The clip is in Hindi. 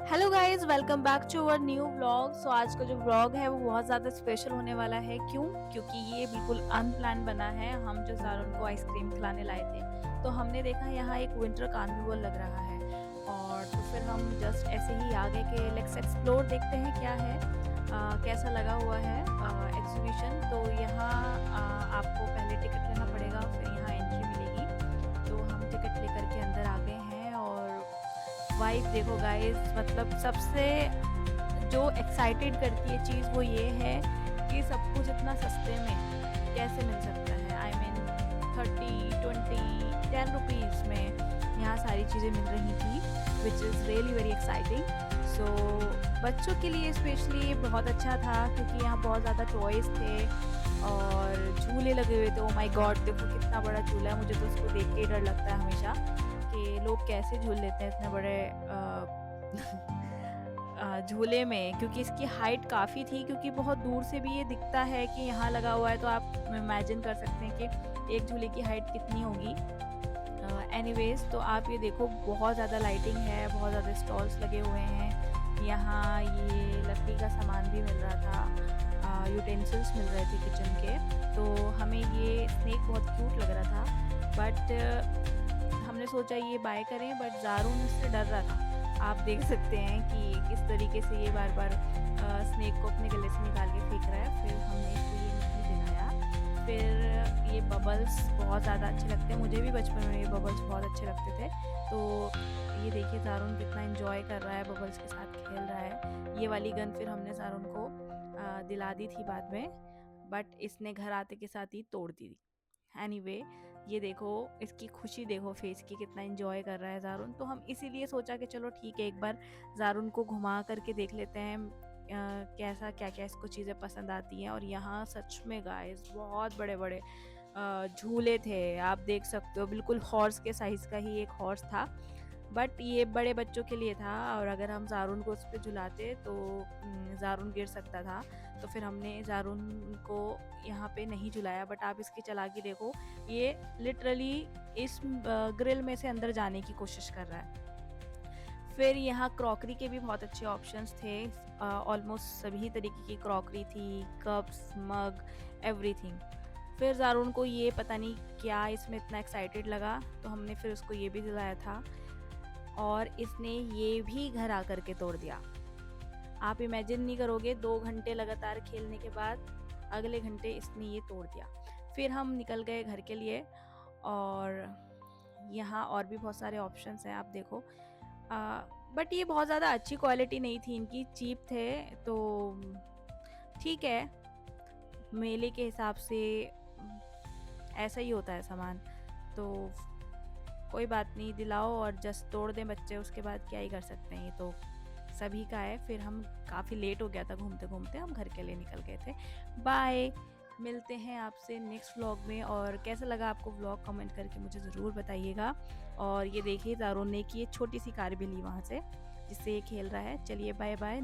Hello guys, welcome back to our new vlog. So आज का जो व्लॉग है वो बहुत ज़्यादा स्पेशल होने वाला है। क्यों? क्योंकि ये बिल्कुल अनप्लान बना है। हम जो ज़ारुन को आइसक्रीम खिलाने लाए थे, तो हमने देखा यहाँ एक विंटर कार्निवल लग रहा है, और तो फिर हम जस्ट ऐसे ही आ गए कि लेट्स एक्सप्लोर, देखते हैं क्या है, कैसा लगा हुआ है एग्जीबिशन। तो यहाँ आपको पहले टिकट लेना पड़ेगा, फिर यहाँ एंट्री मिलेगी। तो हम टिकट लेकर के अंदर आ गए हैं, और वाइब देखो गाइस, मतलब सबसे जो एक्साइटेड करती है चीज़ वो ये है कि सब कुछ इतना सस्ते में कैसे मिल सकता है। आई मीन 30, 20, 10 रुपीज़ में यहाँ सारी चीज़ें मिल रही थी, which is really very exciting. So बच्चों के लिए स्पेशली बहुत अच्छा था, क्योंकि यहाँ बहुत ज़्यादा टॉयज़ थे और झूले लगे हुए थे। ओ माय गॉड, देखो कितना बड़ा झूला है। मुझे तो उसको देख के ही डर लगता है हमेशा कि लोग कैसे झूल लेते हैं इतने बड़े झूले में, क्योंकि इसकी हाइट काफ़ी थी। क्योंकि बहुत दूर से भी ये दिखता है कि यहाँ लगा हुआ है, तो आप इमेजिन कर सकते हैं कि एक झूले की हाइट कितनी होगी। एनीवेज़, तो आप ये देखो, बहुत ज़्यादा लाइटिंग है, बहुत ज़्यादा स्टॉल्स लगे हुए हैं। यहाँ ये लकड़ी का सामान भी मिल रहा था, यूटेंसिल्स मिल रहे थे किचन के। तो हमें ये स्नेक बहुत क्यूट लग रहा था, बट हमने सोचा ये बाय करें, बट ज़ारुन इससे डर रहा था। आप देख सकते हैं कि किस तरीके से ये बार-बार स्नेक को अपने गले से निकाल के फेंक रहा है। फिर हमने इसको ये नहीं दिलाया। फिर ये बबल्स बहुत ज़्यादा अच्छे लगते हैं, मुझे भी बचपन में ये बबल्स बहुत अच्छे लगते थे। तो ये देखिए ज़ारुन कितना एन्जॉय कर रहा है, बबल्स के साथ खेल रहा है। ये वाली गन फिर हमने ज़ारुन को दिला दी थी बाद में, बट इसने घर आते के साथ ही तोड़ दी थी। एनीवे, ये देखो, इसकी खुशी देखो फेस की, कितना एंजॉय कर रहा है ज़ारुन। तो हम इसीलिए सोचा कि चलो ठीक है, एक बार ज़ारुन को घुमा करके देख लेते हैं कैसा क्या-क्या इसको चीज़ें पसंद आती हैं। और यहाँ सच में गाइस बहुत बड़े-बड़े झूले थे, आप देख सकते हो। बिल्कुल हॉर्स के साइज़ का ही एक हॉर्स था, बट ये बड़े बच्चों के लिए था, और अगर हम ज़ारुन को उस पे झुलाते तो ज़ारुन गिर सकता था। तो फिर हमने ज़ारुन को यहाँ पे नहीं झुलाया। बट आप इसकी चालाकी देखो, ये लिटरली इस ग्रिल में से अंदर जाने की कोशिश कर रहा है। फिर यहाँ क्रॉकरी के भी बहुत अच्छे ऑप्शंस थे। ऑलमोस्ट सभी तरीके की क्रॉकरी थी, कप्स, मग, एवरीथिंग। फिर ज़ारुन को ये पता नहीं क्या इसमें इतना एक्साइटेड लगा, तो हमने फिर उसको ये भी दिलाया था, और इसने ये भी घर आकर के तोड़ दिया। आप इमेजिन नहीं करोगे, 2 घंटे लगातार खेलने के बाद अगले घंटे इसने ये तोड़ दिया। फिर हम निकल गए घर के लिए, और यहाँ और भी बहुत सारे ऑप्शंस हैं, आप देखो। बट ये बहुत ज़्यादा अच्छी क्वालिटी नहीं थी इनकी, चीप थे। तो ठीक है, मेले के हिसाब से ऐसा ही होता है सामान। तो कोई बात नहीं, दिलाओ और जस्ट तोड़ दें बच्चे, उसके बाद क्या ही कर सकते हैं, ये तो सभी का है। फिर हम काफ़ी लेट हो गया था, घूमते-घूमते हम घर के लिए निकल गए थे। बाय, मिलते हैं आपसे नेक्स्ट व्लॉग में। और कैसा लगा आपको व्लॉग, कमेंट करके मुझे ज़रूर बताइएगा। और ये देखिए, ज़ारुन ने की एक छोटी-सी कार भी ली वहाँ से, जिससे ये खेल रहा है। चलिए बाय-बाय।